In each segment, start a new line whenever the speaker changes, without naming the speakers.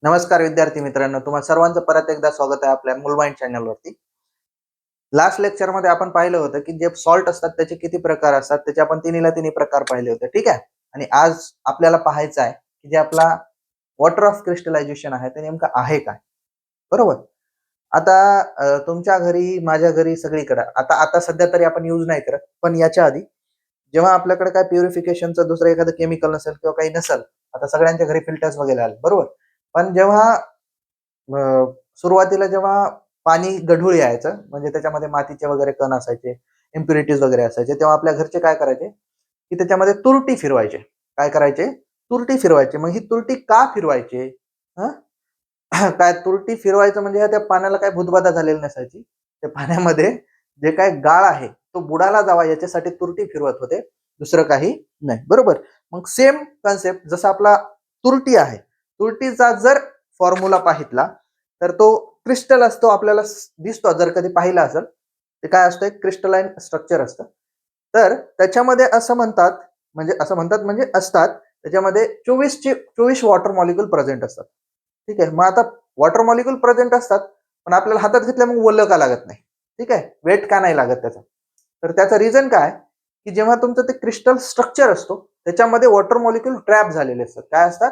नमस्कार विद्यार्थी मित्रांनो, तुम्हा सर्वांचं परत एकदा स्वागत आहे आपल्या मुलबाईन चॅनलवरती. लास्ट लेक्चरमध्ये आपण पाहिलं होतं की जे सॉल्ट असतात त्याचे किती प्रकार असतात, त्याचे आपण तिन्ही प्रकार पाहिले होते. ठीक आहे. आणि आज आपल्याला पाहायचं आहे की जे आपला वॉटर ऑफ क्रिस्टलायझेशन आहे ते नेमकं आहे काय. बरोबर. आता तुमच्या घरी, माझ्या घरी, सगळीकडे आता आता सध्या तरी आपण यूज नाही करत, पण याच्या आधी जेव्हा आपल्याकडे काय प्युरिफिकेशनचं दुसरं एखादं केमिकल नसेल किंवा काही नसेल, आता सगळ्यांच्या घरी फिल्टर्स वगैरे आले. बरोबर. पण जेव्हा सुरुवातीला जेव्हा पाणी गढूळ यायचं, म्हणजे त्याच्यामध्ये मातीचे वगैरे कण असायचे, इम्प्युरिटीज वगैरे असायचे, तेव्हा आपल्या घरचे काय करायचे की त्याच्यामध्ये तुरटी फिरवायचे. काय करायचे? तुरटी फिरवायचे. मग ही तुरटी का फिरवायचे? काय तुरटी फिरवायचं म्हणजे त्या पाण्याला काय भूतबाधा झालेली नसायची. त्या पाण्यामध्ये जे काय गाळ आहे तो बुडाला जावा याच्यासाठी तुरटी फिरवत होते, दुसरं काही नाही. बरोबर. मग सेम कन्सेप्ट जसा आपला तुरटी आहे, तुरटीचा जर फॉर्म्युला पाहितला तर तो क्रिस्टल असतो, आपल्याला दिसतो. जर कधी पाहिला असेल ते काय असतं, एक क्रिस्टलाइन स्ट्रक्चर असतं. तर त्याच्यामध्ये असं म्हणतात, म्हणजे असतात त्याच्यामध्ये 24 वॉटर मॉलिक्यूल प्रेझेंट असतात. ठीक आहे. मग आता वॉटर मॉलिक्यूल प्रेझेंट असतात, पण आपल्याला हातात घेतल्या मग ओलं का लागत नाही? ठीक आहे. वेट का नाही लागत त्याचा? तर त्याचं रिझन काय की जेव्हा तुमचं ते क्रिस्टल स्ट्रक्चर असतो त्याच्यामध्ये वॉटर मॉलिक्यूल ट्रॅप झालेले असतात. काय असतात?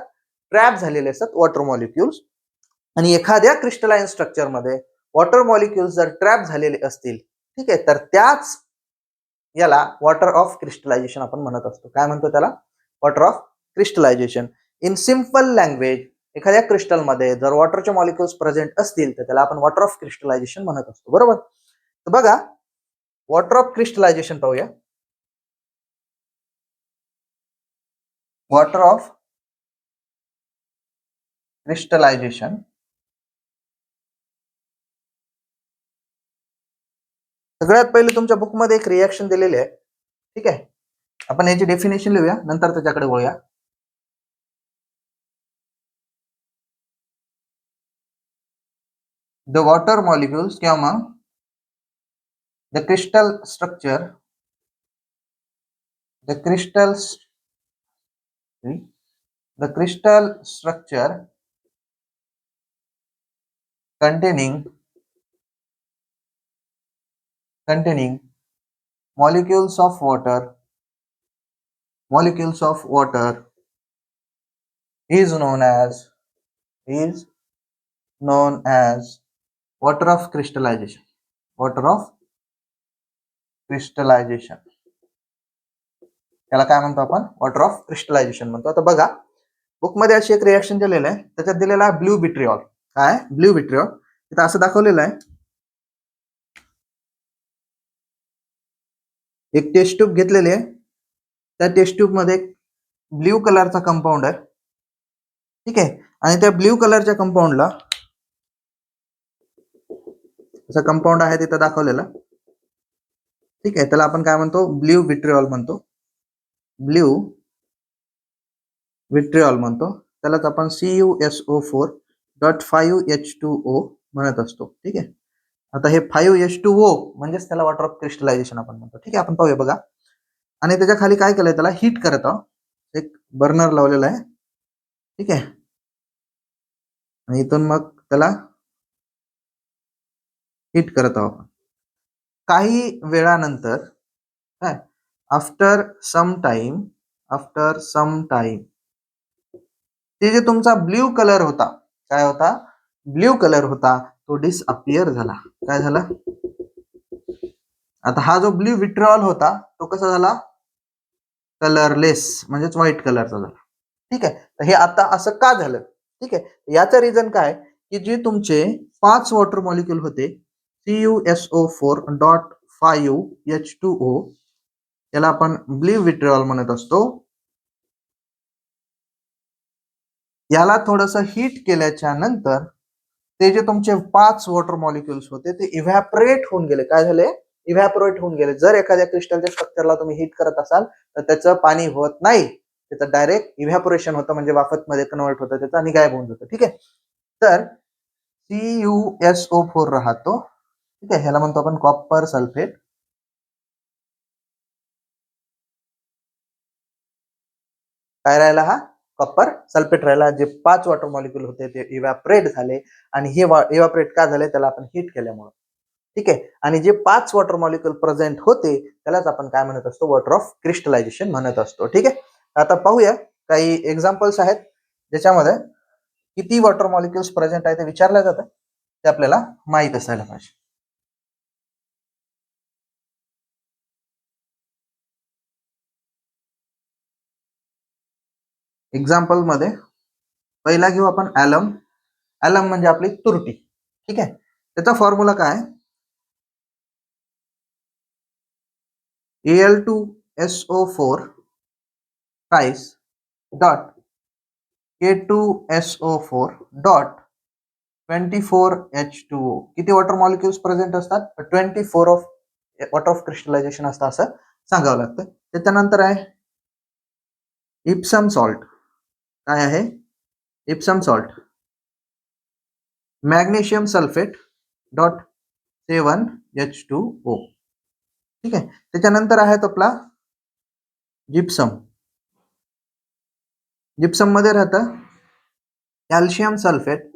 ट्रॅप झालेले असतात वॉटर मॉलिक्यूल्स. आणि एखाद्या क्रिस्टलाइन स्ट्रक्चरमध्ये वॉटर मॉलिक्यूल्स जर ट्रॅप झालेले असतील, ठीक आहे, तर त्याच याला वॉटर ऑफ क्रिस्टलायझेशन आपण म्हणत असतो. काय म्हणतो त्याला? Water of crystallization. In simple language, एखाद्या क्रिस्टलमध्ये जर वॉटरचे मॉलिक्युल्स प्रेझेंट असतील तर त्याला आपण वॉटर ऑफ क्रिस्टलायझेशन म्हणत असतो. बरोबर. तर बघा, वॉटर ऑफ क्रिस्टलायझेशन पाहूया. वॉटर ऑफ क्रिस्टलायझेशन सगळ्यात पहिले तुमच्या बुकमध्ये एक रिएक्शन दिलेली आहे. ठीक आहे. आपण याची डेफिनेशन लिहूया, नंतर त्याच्याकडे वळूया. द वॉटर मॉलिक्युल्स किंवा मग the crystal structure, the crystal structure containing molecules of water is known as water of crystallization. Water of crystallization त्याला काय म्हणतो आपण? वॉटर ऑफ क्रिस्टलायझेशन म्हणतो. आता बघा, बुक मध्ये अशी एक रिएक्शन दिलेलं आहे, त्याच्यात दिलेला आहे ब्ल्यू विट्रिऑल. काय? ब्ल्यू विट्रिऑल. तिथं असं दाखवलेलं आहे, एक टेस्ट ट्यूब घेतलेली आहे, त्या टेस्ट ट्यूब मध्ये ब्ल्यू कलरचा कंपाऊंड आहे. ठीक आहे. आणि त्या ब्ल्यू कलरच्या कंपाऊंडला असं कंपाऊंड आहे तिथं दाखवलेलं. ठीक आहे. त्याला आपण काय म्हणतो? ब्ल्यू विट्रिऑल म्हणतो. ब्ल्यू विट्रिऑल म्हणतो. त्यालाच आपण CuSO4.5H2O म्हणत असतो. ठीक आहे. आता हे 5H2O म्हणजेच त्याला वॉटर ऑफ क्रिस्टलायझेशन आपण म्हणतो. ठीक आहे. आपण पाहूया बघा. आणि त्याच्या खाली काय केलंय, त्याला हीट करत आहोत. एक बर्नर लावलेला आहे. ठीक आहे. आणि इथून मग त्याला हीट करत आहोत. काही वेळानंतर आफ्टर सम टाइम ते जे तुमचा ब्ल्यू कलर होता, काय होता? ब्ल्यू कलर होता, तो डिसअपियर झाला. काय झाला? आता हा जो ब्ल्यू विट्रिऑल होता तो कसा झाला? कलरलेस, म्हणजेच व्हाईट कलरचा झाला. ठीक आहे. तर हे आता असं का झालं? ठीक आहे. याचं रिझन काय की जे तुमचे 5 वॉटर मॉलिक्यूल होते, CuSO4.5H2O, याला आपण ब्ल्यू विट्रिऑल म्हणत असतो. याला थोडस हीट केल्याच्या नंतर ते जे तुमचे 5 वॉटर मॉलिक्युल्स होते ते इव्हॅपोरेट होऊन गेले. काय झाले? इव्हॅपोरेट होऊन गेले. जर एखाद्या क्रिस्टलच्या स्ट्रक्चरला तुम्ही हीट करत असाल तर त्याचं पाणी होत नाही, त्याचं डायरेक्ट इव्हॅपोरेशन होतं, म्हणजे वाफत मध्ये कन्वर्ट होतं त्याचं आणि गायब होऊन जातं. ठीक आहे. तर CuSO4 राहतो. ठीक आहे. ह्याला म्हणतो आपण कॉपर सल्फेट. काय राहिला? हा कॉपर सल्फेट राहिला. जे 5 वॉटर मॉलिक्यूल होते ते इव्हॅपरेट झाले आणि हे इव्हॅपरेट का झाले, त्याला आपण हीट केल्यामुळे. ठीक आहे. आणि जे 5 वॉटर मॉलिक्यूल प्रेझेंट होते त्यालाच आपण काय म्हणत असतो, वॉटर ऑफ क्रिस्टलायझेशन म्हणत असतो. ठीक आहे. आता पाहूया काही एक्झाम्पल्स आहेत ज्याच्यामध्ये किती वॉटर मॉलिक्युल्स प्रेझेंट आहे ते विचारलं जातं, ते आपल्याला माहित असायला पाहिजे. एक्झाम्पल मध्ये पहिला घेऊ आपण ॲलम. ॲलम म्हणजे आपली तुरटी. ठीक आहे. त्याचा फॉर्म्युला काय, Al2SO4 thrice dot K2SO4 dot 24H2O. किती वॉटर मॉलिक्युल्स प्रेझेंट असतात, 24 ऑफ वॉटर ऑफ क्रिस्टलायझेशन असतं असं सांगावं लागतं. त्याच्यानंतर आहे इप्सम सॉल्ट. काय आहे, Epsom salt magnesium sulphate dot 7H2O. ठीक आहे. त्याच्यानंतर आहे आपला जिप्सम. जिप्सम मध्ये राहतं कॅल्शियम सल्फेट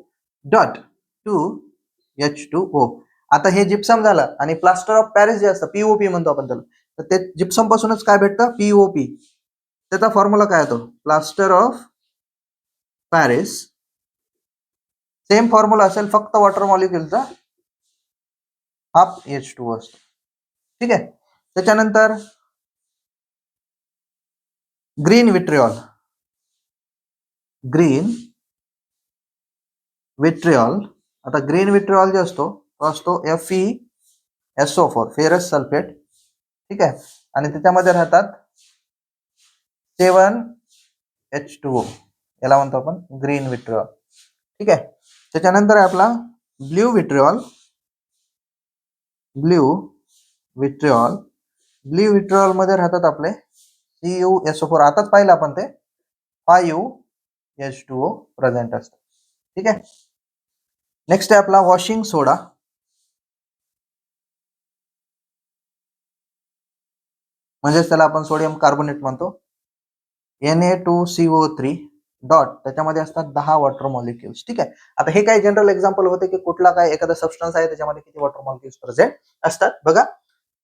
डॉट 2H2O. आता हे जिप्सम झालं आणि प्लास्टर ऑफ पॅरिस जे असतं, पीओपी म्हणतो आपण त्याला, तर ते जिप्सम पासूनच काय भेटतं, पीओपी. त्याचा फॉर्म्युला काय येतो, plaster of Paris. Same formula असेल, फक्त वॉटर मॉलिक्युलचा हाफ H2O असतो. ठीक आहे. त्याच्यानंतर ग्रीन विट्रिऑल. ग्रीन विट्रिऑल. आता ग्रीन विट्रिऑल जे असतो तो असतो FeSO4 फेरस सल्फेट. ठीक आहे. आणि त्याच्यामध्ये राहतात 7H2O. याला म्हणतो आपण ग्रीन विट्रिऑल. ठीक आहे. त्याच्यानंतर आहे आपला ब्ल्यू विट्रिऑल. ब्ल्यू विट्रिऑल. ब्ल्यू विट्रिऑल मध्ये राहतात आपले CuSO4. आताच पाहिलं आपण ते 5H2O प्रेझेंट असतं. ठीक आहे. नेक्स्ट आहे आपला वॉशिंग सोडा. म्हणजेच त्याला आपण सोडियम कार्बोनेट म्हणतो. Na2CO3 डॉट, त्याच्यामध्ये असतात 10 वॉटर मॉलिक्युल्स. ठीक आहे. आता हे काही जनरल एक्झाम्पल होते की कुठला काय एखादा सबस्टन्स आहे त्याच्यामध्ये किती वॉटर मॉलिक्युल्स प्रेझेंट असतात. बघा,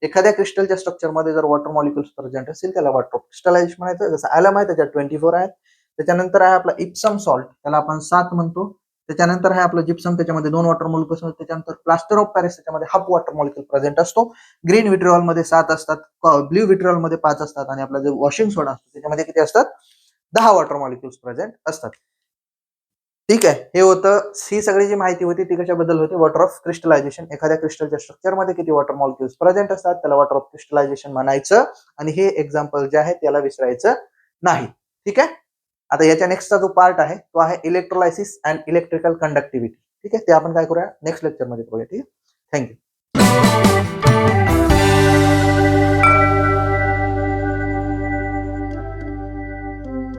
एखाद्या क्रिस्टलच्या स्ट्रक्चर मध्ये जर वॉटर मॉलिक्युल्स प्रेझेंट असतील त्याला वॉटर ऑफ क्रिस्टलायझेशन म्हणायचं. जसं ॲलम आहे त्याच्यात 24 आहेत. त्याच्यानंतर आहे आपला इप्सम सॉल्ट, त्याला आपण 7 म्हणतो. त्याच्यानंतर आहे आपलं जिप्सम, त्याच्यामध्ये 2 वॉटर मॉलिक्युल्स असतात. त्याच्यानंतर प्लास्टर ऑफ पॅरिस, त्याच्यामध्ये हाफ वॉटर मॉलिक्युल प्रेझेंट असतो. ग्रीन विट्रिऑल मध्ये 7 असतात, ब्ल्यू विट्रिऑल मध्ये 5 असतात आणि आपला जो वॉशिंग सोडा असतो त्याच्यामध्ये किती असतात, 10 वॉटर मॉलिक्युल्स प्रेझेंट असतात. ठीक आहे. हे होतं, ही सगळी जी माहिती होती ती कशाबद्दल होती, वॉटर ऑफ क्रिस्टलायझेशन. एखाद्या क्रिस्टलच्या स्ट्रक्चर मध्ये किती वॉटर मॉलिक्युल्स प्रेझेंट असतात त्याला वॉटर ऑफ क्रिस्टलायझेशन म्हणायचं. आणि हे एक्झाम्पल जे आहे त्याला विसरायचं नाही. ठीक आहे. आता याच्या नेक्स्टचा जो पार्ट आहे तो आहे इलेक्ट्रोलायसिस अँड इलेक्ट्रिकल कंडक्टिव्हिटी. ठीक आहे. ते आपण काय करूया, नेक्स्ट लेक्चर मध्ये बघूया. ठीक आहे. थँक्यू.